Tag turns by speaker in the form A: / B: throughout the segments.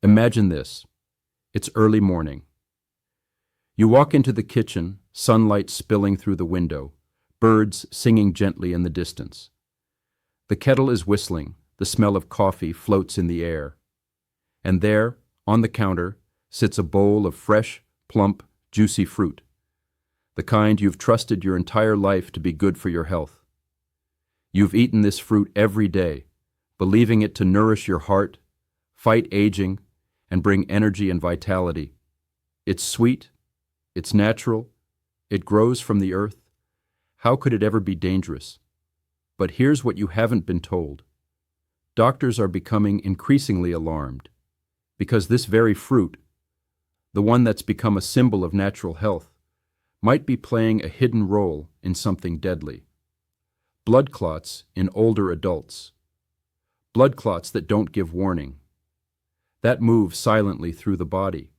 A: Imagine this. It's early morning. You walk into the kitchen, sunlight spilling through the window, birds singing gently in the distance. The kettle is whistling, the smell of coffee floats in the air. And there, on the counter, sits a bowl of fresh, plump, juicy fruit, the kind you've trusted your entire life to be good for your health. You've eaten this fruit every day, believing it to nourish your heart, fight aging, and bring energy and vitality. It's sweet, it's natural, it grows from the earth. How could it ever be dangerous? But here's what you haven't been told. Doctors are becoming increasingly alarmed, because this very fruit, the one that's become a symbol of natural health, might be playing a hidden role in something deadly. Blood clots in older adults. Blood clots that don't give warning. That move silently through the body.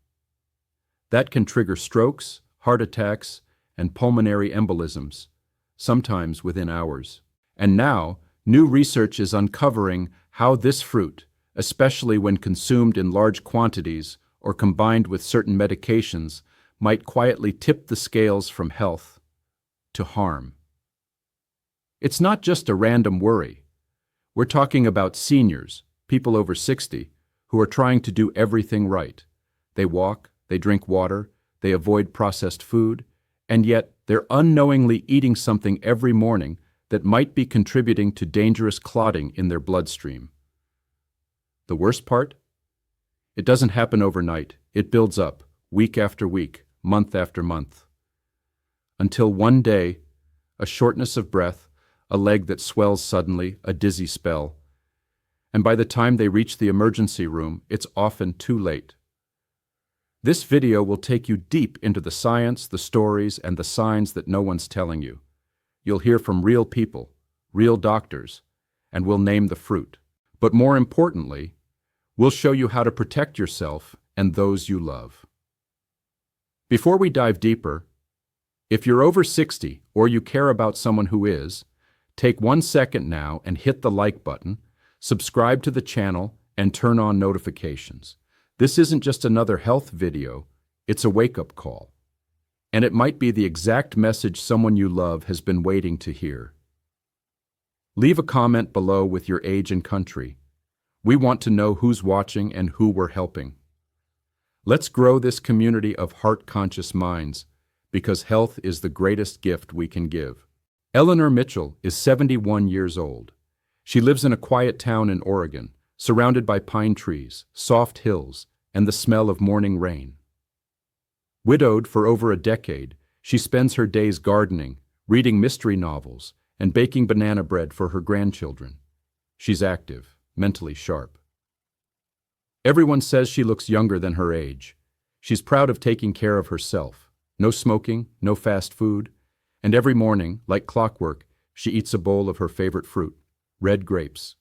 A: That can trigger strokes, heart attacks, and pulmonary embolisms, sometimes within hours. And now, new research is uncovering how this fruit, especially when consumed in large quantities or combined with certain medications, might quietly tip the scales from health to harm. It's not just a random worry. We're talking about seniors, people over 60, who are trying to do everything right. They walk, they drink water, they avoid processed food, and yet they're unknowingly eating something every morning that might be contributing to dangerous clotting in their bloodstream. The worst part? It doesn't happen overnight. It builds up, week after week, month after month. Until one day, a shortness of breath, a leg that swells suddenly, a dizzy spell. And by the time they reach the emergency room, it's often too late. This video will take you deep into the science, the stories, and the signs that no one's telling you. You'll hear from real people, real doctors, and we'll name the fruit. But more importantly, we'll show you how to protect yourself and those you love. Before we dive deeper, if you're over 60 or you care about someone who is, take 1 second now and hit the like button, subscribe to the channel, and turn on notifications. This isn't just another health video, it's a wake-up call. And it might be the exact message someone you love has been waiting to hear. Leave a comment below with your age and country. We want to know who's watching and who we're helping. Let's grow this community of heart-conscious minds, because health is the greatest gift we can give. Eleanor Mitchell is 71 years old. She lives in a quiet town in Oregon, surrounded by pine trees, soft hills, and the smell of morning rain. Widowed for over a decade, she spends her days gardening, reading mystery novels, and baking banana bread for her grandchildren. She's active, mentally sharp. Everyone says she looks younger than her age. She's proud of taking care of herself. No smoking, no fast food, and every morning, like clockwork, she eats a bowl of her favorite fruit, red grapes.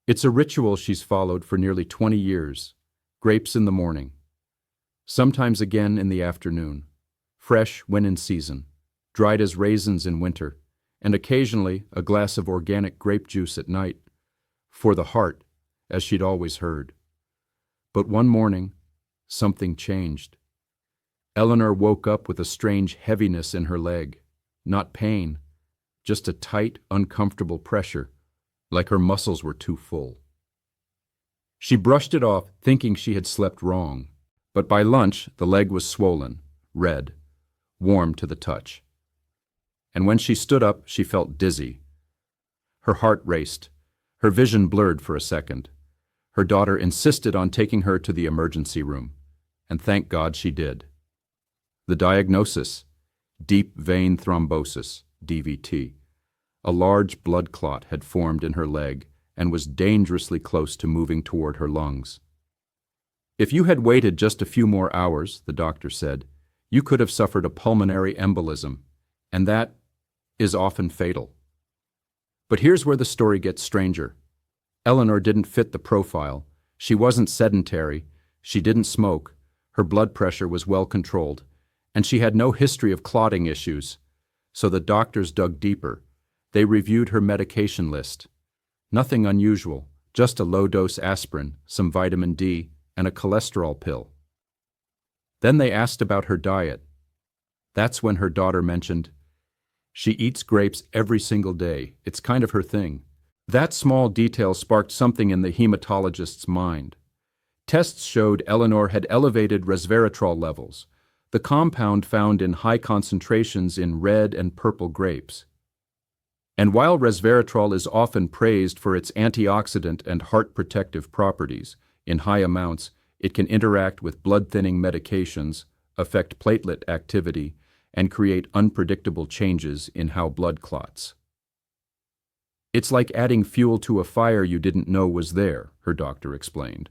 A: It's a ritual she's followed for nearly 20 years. Grapes in the morning. Sometimes again in the afternoon. Fresh when in season. Dried as raisins in winter. And occasionally a glass of organic grape juice at night. For the heart, as she'd always heard. But one morning, something changed. Eleanor woke up with a strange heaviness in her leg. Not pain, just a tight, uncomfortable pressure, like her muscles were too full. She brushed it off, thinking she had slept wrong. But by lunch, the leg was swollen, red, warm to the touch. And when she stood up, she felt dizzy. Her heart raced. Her vision blurred for a second. Her daughter insisted on taking her to the emergency room, and thank God she did. The diagnosis: deep vein thrombosis, DVT. A large blood clot had formed in her leg and was dangerously close to moving toward her lungs. If you had waited just a few more hours, the doctor said, you could have suffered a pulmonary embolism, and that is often fatal. But here's where the story gets stranger. Eleanor didn't fit the profile. She wasn't sedentary, she didn't smoke, her blood pressure was well controlled, and she had no history of clotting issues. So the doctors dug deeper. They reviewed her medication list. Nothing unusual, just a low-dose aspirin, some vitamin D, and a cholesterol pill. Then they asked about her diet. That's when her daughter mentioned, "She eats grapes every single day. It's kind of her thing." That small detail sparked something in the hematologist's mind. Tests showed Eleanor had elevated resveratrol levels, the compound found in high concentrations in red and purple grapes. And while resveratrol is often praised for its antioxidant and heart protective properties, in high amounts it can interact with blood-thinning medications, affect platelet activity, and create unpredictable changes in how blood clots. "It's like adding fuel to a fire you didn't know was there," her doctor explained.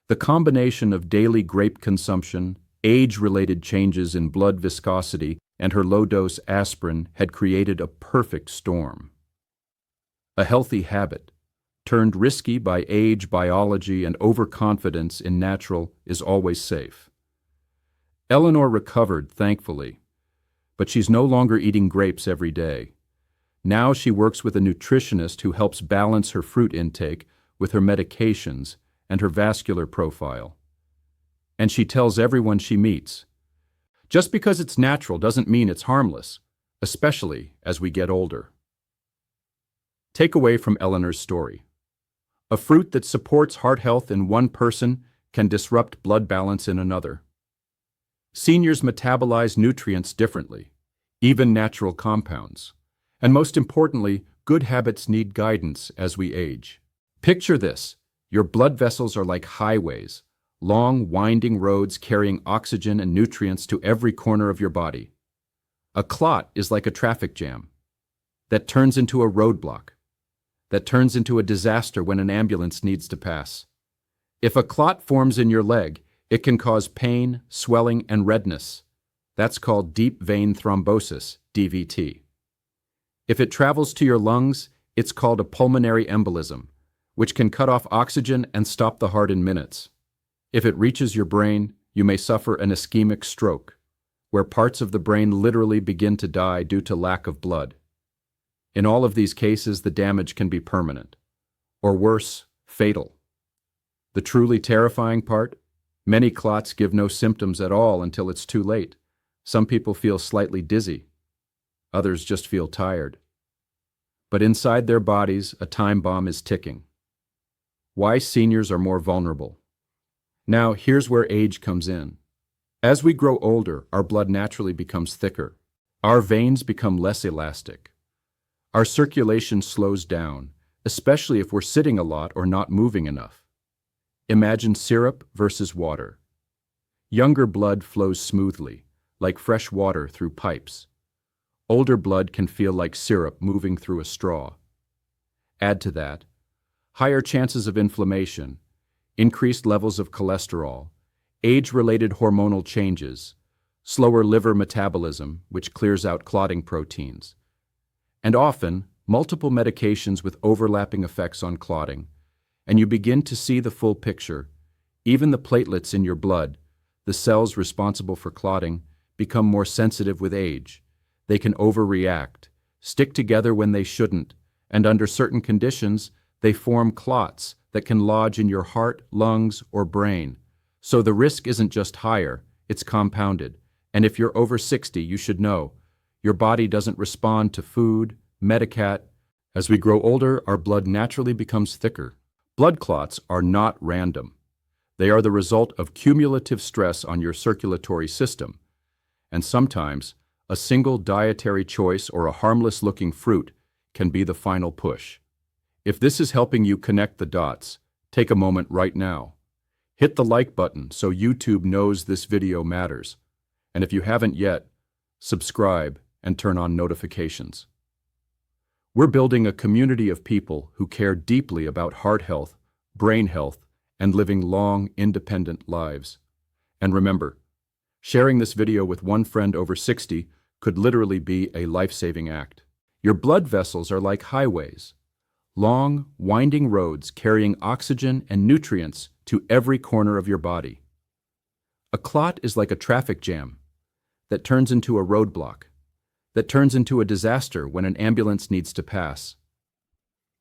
A: The combination of daily grape consumption, age-related changes in blood viscosity, and her low-dose aspirin had created a perfect storm. A healthy habit, turned risky by age, biology, and overconfidence in natural, is always safe. Eleanor recovered, thankfully, but she's no longer eating grapes every day. Now she works with a nutritionist who helps balance her fruit intake with her medications and her vascular profile. And she tells everyone she meets, just because it's natural doesn't mean it's harmless, especially as we get older. Takeaway from Eleanor's story. A fruit that supports heart health in one person can disrupt blood balance in another. Seniors metabolize nutrients differently, even natural compounds. And most importantly, good habits need guidance as we age. Picture this: your blood vessels are like highways, long, winding roads carrying oxygen and nutrients to every corner of your body. A clot is like a traffic jam that turns into a roadblock, that turns into a disaster when an ambulance needs to pass. If a clot forms in your leg, it can cause pain, swelling, and redness. That's called deep vein thrombosis, DVT. If it travels to your lungs, it's called a pulmonary embolism, which can cut off oxygen and stop the heart in minutes. If it reaches your brain, you may suffer an ischemic stroke, where parts of the brain literally begin to die due to lack of blood. In all of these cases, the damage can be permanent, or worse, fatal. The truly terrifying part? Many clots give no symptoms at all until it's too late. Some people feel slightly dizzy. Others just feel tired. But inside their bodies, a time bomb is ticking. Why seniors are more vulnerable. Now, here's where age comes in. As we grow older, our blood naturally becomes thicker. Our veins become less elastic. Our circulation slows down, especially if we're sitting a lot or not moving enough. Imagine syrup versus water. Younger blood flows smoothly, like fresh water through pipes. Older blood can feel like syrup moving through a straw. Add to that higher chances of inflammation, increased levels of cholesterol, age-related hormonal changes, slower liver metabolism, which clears out clotting proteins, and often multiple medications with overlapping effects on clotting, and you begin to see the full picture. Even the platelets in your blood, the cells responsible for clotting, become more sensitive with age. They can overreact, stick together when they shouldn't, and under certain conditions, they form clots that can lodge in your heart, lungs, or brain. So the risk isn't just higher, it's compounded. And if you're over 60, you should know, your body doesn't respond to food, Medicat. As we grow older, our blood naturally becomes thicker. Blood clots are not random. They are the result of cumulative stress on your circulatory system. And sometimes, a single dietary choice or a harmless-looking fruit can be the final push. If this is helping you connect the dots, take a moment right now. Hit the like button so YouTube knows this video matters. And if you haven't yet, subscribe and turn on notifications. We're building a community of people who care deeply about heart health, brain health, and living long, independent lives. And remember, sharing this video with one friend over 60 could literally be a life-saving act. Your blood vessels are like highways, long, winding roads carrying oxygen and nutrients to every corner of your body. A clot is like a traffic jam that turns into a roadblock, that turns into a disaster when an ambulance needs to pass.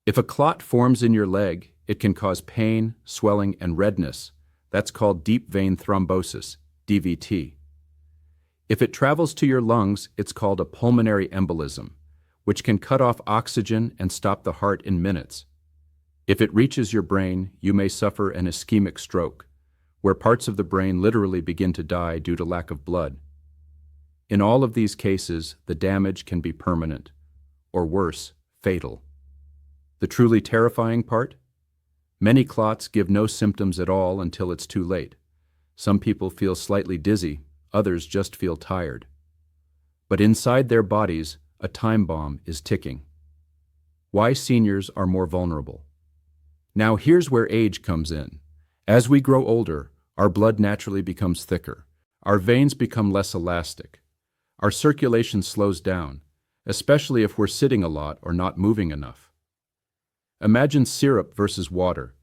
A: If a clot forms in your leg, it can cause pain, swelling, and redness. That's called deep vein thrombosis, DVT. If it travels to your lungs, it's called a pulmonary embolism, which can cut off oxygen and stop the heart in minutes. If it reaches your brain, you may suffer an ischemic stroke, where parts of the brain literally begin to die due to lack of blood. In all of these cases, the damage can be permanent, or worse, fatal. The truly terrifying part? Many clots give no symptoms at all until it's too late. Some people feel slightly dizzy, others just feel tired. But inside their bodies, a time bomb is ticking. Why seniors are more vulnerable. Now here's where age comes in. As we grow older, our blood naturally becomes thicker. Our veins become less elastic. Our circulation slows down, especially if we're sitting a lot or not moving enough. Imagine syrup versus water.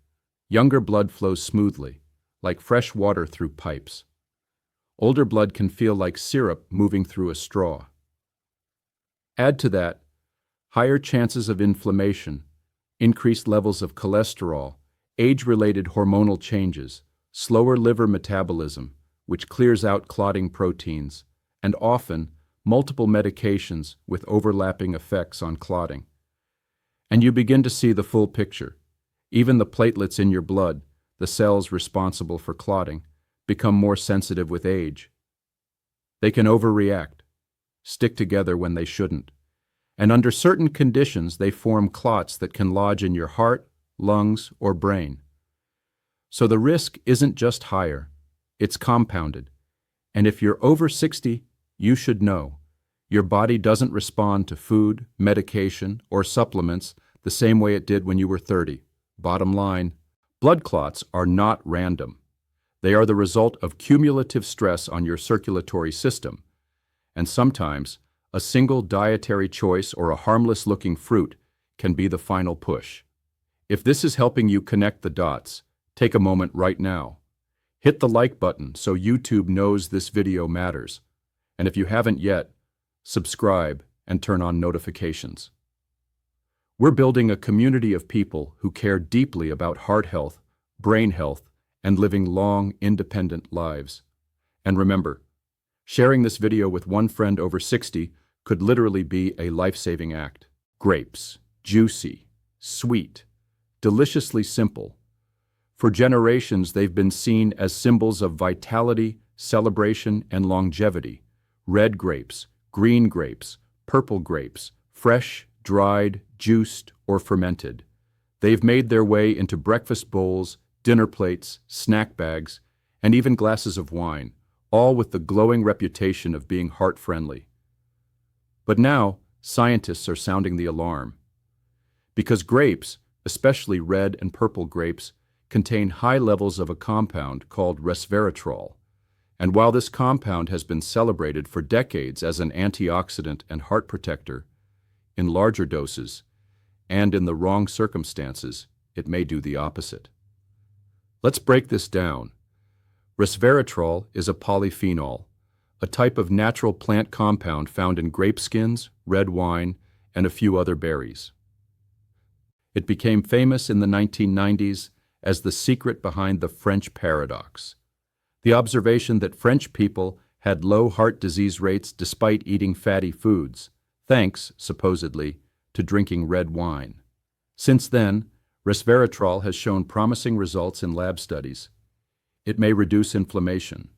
A: Younger blood flows smoothly, like fresh water through pipes. Older blood can feel like syrup moving through a straw. Add to that higher chances of inflammation, increased levels of cholesterol, age-related hormonal changes, slower liver metabolism, which clears out clotting proteins, and often multiple medications with overlapping effects on clotting. And you begin to see the full picture. Even the platelets in your blood, the cells responsible for clotting, become more sensitive with age. They can overreact, stick together when they shouldn't, and under certain conditions they form clots that can lodge in your heart, lungs, or brain. So the risk isn't just higher, it's compounded. And if you're over 60, you should know. Your body doesn't respond to food, medication, or supplements the same way it did when you were 30. Bottom line, blood clots are not random. They are the result of cumulative stress on your circulatory system, and sometimes a single dietary choice or a harmless-looking fruit can be the final push. If this is helping you connect the dots, take a moment right now. Hit the like button so YouTube knows this video matters. And if you haven't yet, subscribe and turn on notifications. We're building a community of people who care deeply about heart health, brain health, and living long, independent lives. And remember, sharing this video with one friend over 60 could literally be a life-saving act. Grapes, juicy, sweet, deliciously simple. For generations, they've been seen as symbols of vitality, celebration, and longevity. Red grapes, green grapes, purple grapes, fresh, dried, juiced, or fermented. They've made their way into breakfast bowls, dinner plates, snack bags, and even glasses of wine, all with the glowing reputation of being heart-friendly. But now, scientists are sounding the alarm. Because grapes, especially red and purple grapes, contain high levels of a compound called resveratrol. And while this compound has been celebrated for decades as an antioxidant and heart protector, in larger doses, and in the wrong circumstances, it may do the opposite. Let's break this down. Resveratrol is a polyphenol, a type of natural plant compound found in grape skins, red wine, and a few other berries. It became famous in the 1990s as the secret behind the French paradox, the observation that French people had low heart disease rates despite eating fatty foods, thanks, supposedly, to drinking red wine. Since then, resveratrol has shown promising results in lab studies. It may reduce inflammation,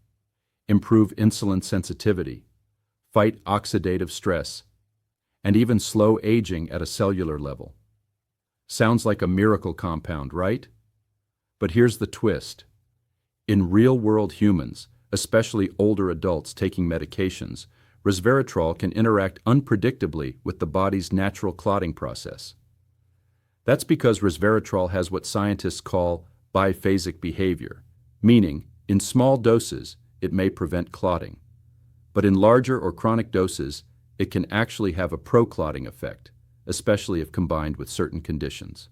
A: improve insulin sensitivity, fight oxidative stress, and even slow aging at a cellular level. Sounds like a miracle compound, right? But here's the twist. In real-world humans, especially older adults taking medications, resveratrol can interact unpredictably with the body's natural clotting process. That's because resveratrol has what scientists call biphasic behavior, meaning, in small doses, it may prevent clotting. But in larger or chronic doses, it can actually have a pro-clotting effect, especially if combined with certain conditions.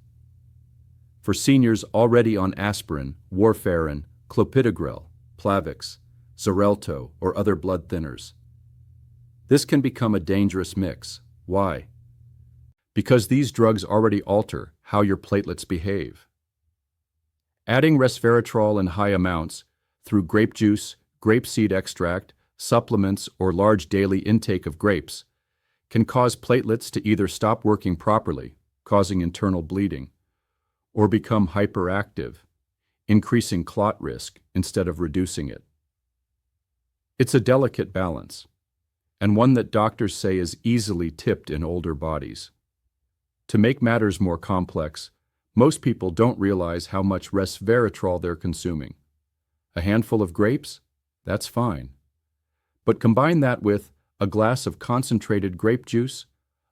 A: For seniors already on aspirin, warfarin, clopidogrel, Plavix, Xarelto, or other blood thinners, this can become a dangerous mix. Why? Because these drugs already alter how your platelets behave. Adding resveratrol in high amounts through grape juice, grapeseed extract, supplements, or large daily intake of grapes can cause platelets to either stop working properly, causing internal bleeding, or become hyperactive, increasing clot risk instead of reducing it. It's a delicate balance, and one that doctors say is easily tipped in older bodies. To make matters more complex, most people don't realize how much resveratrol they're consuming. A handful of grapes? That's fine. But combine that with a glass of concentrated grape juice,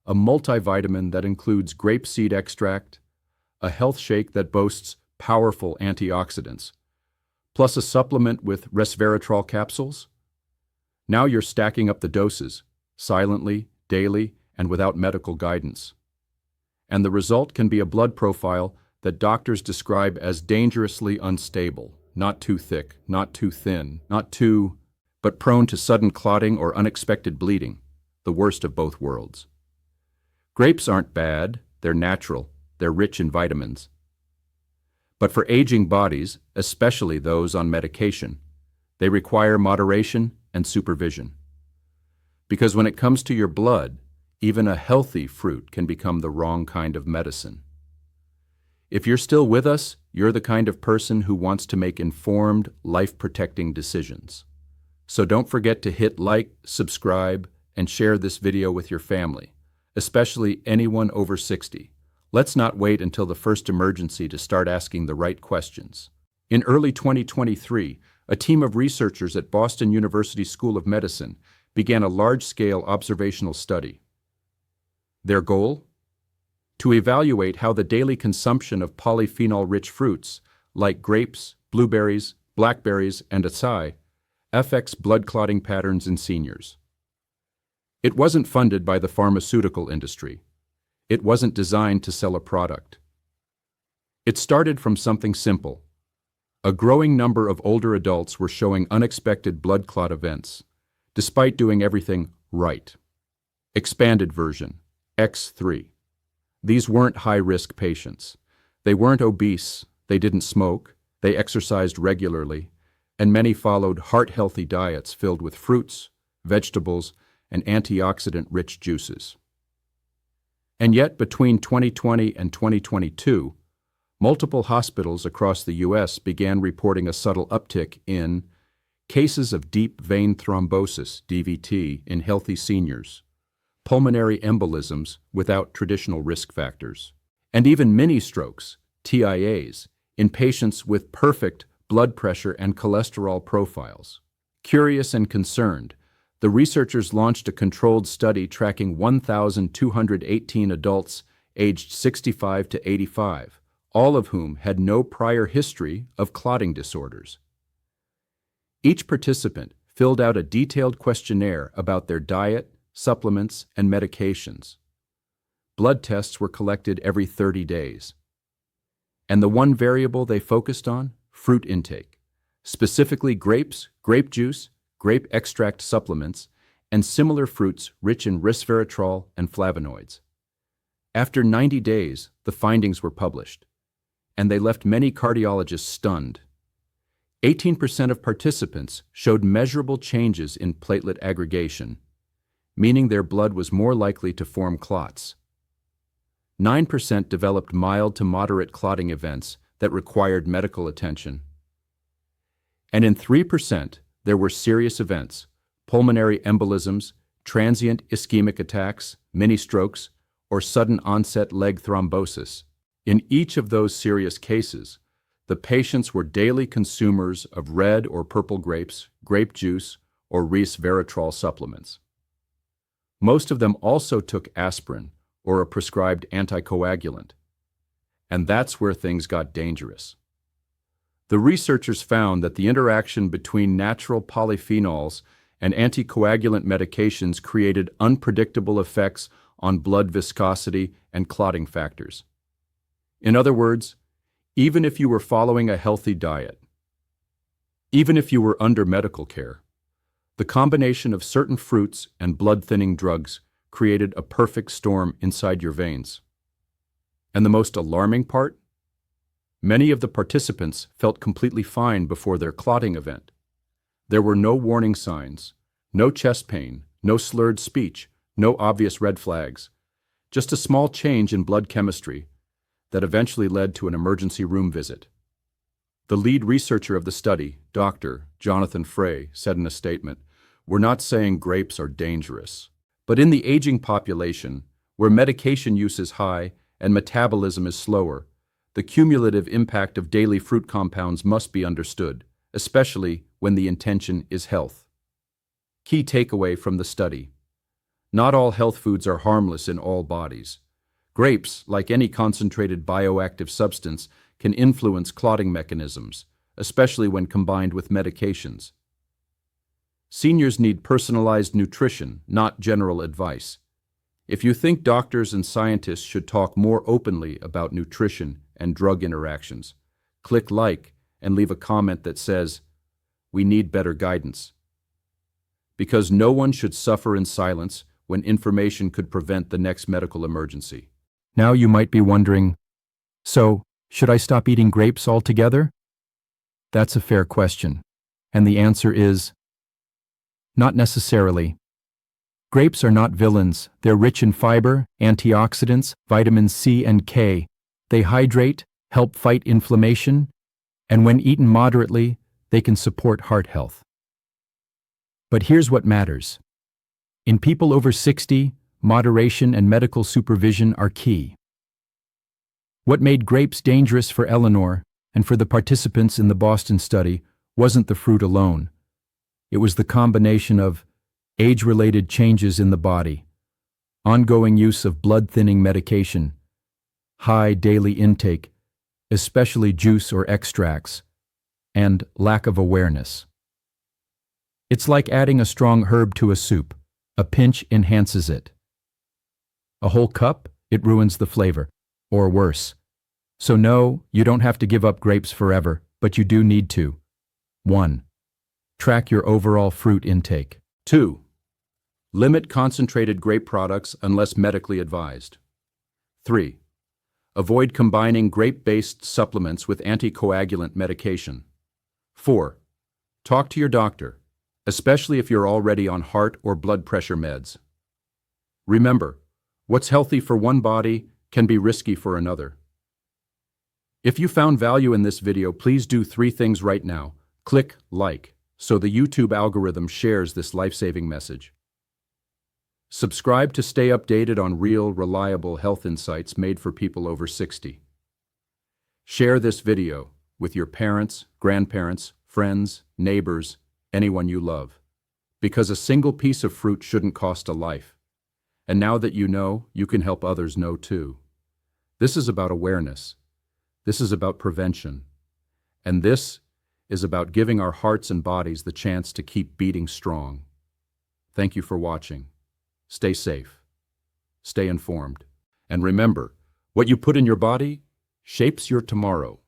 A: a multivitamin that includes grapeseed extract, a health shake that boasts powerful antioxidants, plus a supplement with resveratrol capsules. Now you're stacking up the doses, silently, daily, and without medical guidance. And the result can be a blood profile that doctors describe as dangerously unstable, not too thick, not too thin, but prone to sudden clotting or unexpected bleeding, the worst of both worlds. Grapes aren't bad, they're natural, they're rich in vitamins. But for aging bodies, especially those on medication, they require moderation and supervision. Because when it comes to your blood, even a healthy fruit can become the wrong kind of medicine. If you're still with us, you're the kind of person who wants to make informed, life-protecting decisions. So don't forget to hit like, subscribe, and share this video with your family, especially anyone over 60. Let's not wait until the first emergency to start asking the right questions. In early 2023, a team of researchers at Boston University School of Medicine began a large-scale observational study. Their goal? To evaluate how the daily consumption of polyphenol-rich fruits, like grapes, blueberries, blackberries, and acai, affects blood clotting patterns in seniors. It wasn't funded by the pharmaceutical industry. It wasn't designed to sell a product. It started from something simple. A growing number of older adults were showing unexpected blood clot events, despite doing everything right. Expanded version, X3. These weren't high-risk patients. They weren't obese, they didn't smoke, they exercised regularly, and many followed heart-healthy diets filled with fruits, vegetables, and antioxidant-rich juices. And yet, between 2020 and 2022, multiple hospitals across the U.S. began reporting a subtle uptick in cases of deep vein thrombosis, DVT, in healthy seniors, pulmonary embolisms without traditional risk factors, and even mini-strokes, TIAs, in patients with perfect blood pressure and cholesterol profiles. Curious and concerned, the researchers launched a controlled study tracking 1,218 adults aged 65 to 85, all of whom had no prior history of clotting disorders. Each participant filled out a detailed questionnaire about their diet, supplements, and medications. Blood tests were collected every 30 days. And the one variable they focused on? Fruit intake, specifically grapes, grape juice, grape extract supplements, and similar fruits rich in resveratrol and flavonoids. After 90 days, the findings were published, and they left many cardiologists stunned. 18% of participants showed measurable changes in platelet aggregation, meaning their blood was more likely to form clots. 9% developed mild to moderate clotting events that required medical attention. And in 3%, there were serious events, pulmonary embolisms, transient ischemic attacks, mini-strokes, or sudden onset leg thrombosis. In each of those serious cases, the patients were daily consumers of red or purple grapes, grape juice, or resveratrol supplements. Most of them also took aspirin or a prescribed anticoagulant. And that's where things got dangerous. The researchers found that the interaction between natural polyphenols and anticoagulant medications created unpredictable effects on blood viscosity and clotting factors. In other words, even if you were following a healthy diet, even if you were under medical care, the combination of certain fruits and blood-thinning drugs created a perfect storm inside your veins. And the most alarming part? Many of the participants felt completely fine before their clotting event. There were no warning signs, no chest pain, no slurred speech, no obvious red flags, just a small change in blood chemistry that eventually led to an emergency room visit. The lead researcher of the study, Dr. Jonathan Frey, said in a statement, "We're not saying grapes are dangerous, but in the aging population, where medication use is high and metabolism is slower, the cumulative impact of daily fruit compounds must be understood, especially when the intention is health." Key takeaway from the study: not all health foods are harmless in all bodies. Grapes, like any concentrated bioactive substance, can influence clotting mechanisms, especially when combined with medications. Seniors need personalized nutrition, not general advice. If you think doctors and scientists should talk more openly about nutrition and drug interactions, click like and leave a comment that says, "We need better guidance." Because no one should suffer in silence when information could prevent the next medical emergency. Now you might be wondering, so, should I stop eating grapes altogether? That's a fair question, and the answer is, not necessarily. Grapes are not villains. They're rich in fiber, antioxidants, vitamins C and K. They hydrate, help fight inflammation, and when eaten moderately, they can support heart health. But here's what matters. In people over 60, moderation and medical supervision are key. What made grapes dangerous for Eleanor and for the participants in the Boston study wasn't the fruit alone. It was the combination of age-related changes in the body, ongoing use of blood-thinning medication, high daily intake, especially juice or extracts, and lack of awareness. It's like adding a strong herb to a soup. A pinch enhances it. A whole cup, it ruins the flavor, or worse. So no, you don't have to give up grapes forever, but you do need to. 1. Track your overall fruit intake. 2. Limit concentrated grape products unless medically advised. 3. Avoid combining grape-based supplements with anticoagulant medication. 4. Talk to your doctor, especially if you're already on heart or blood pressure meds. Remember, what's healthy for one body can be risky for another. If you found value in this video, please do 3 things right now. Click like, so the YouTube algorithm shares this life-saving message. Subscribe to stay updated on real, reliable health insights made for people over 60. Share this video with your parents, grandparents, friends, neighbors, anyone you love. Because a single piece of fruit shouldn't cost a life. And now that you know, you can help others know too. This is about awareness. This is about prevention. And this is about giving our hearts and bodies the chance to keep beating strong. Thank you for watching. Stay safe. Stay informed. And remember, what you put in your body shapes your tomorrow.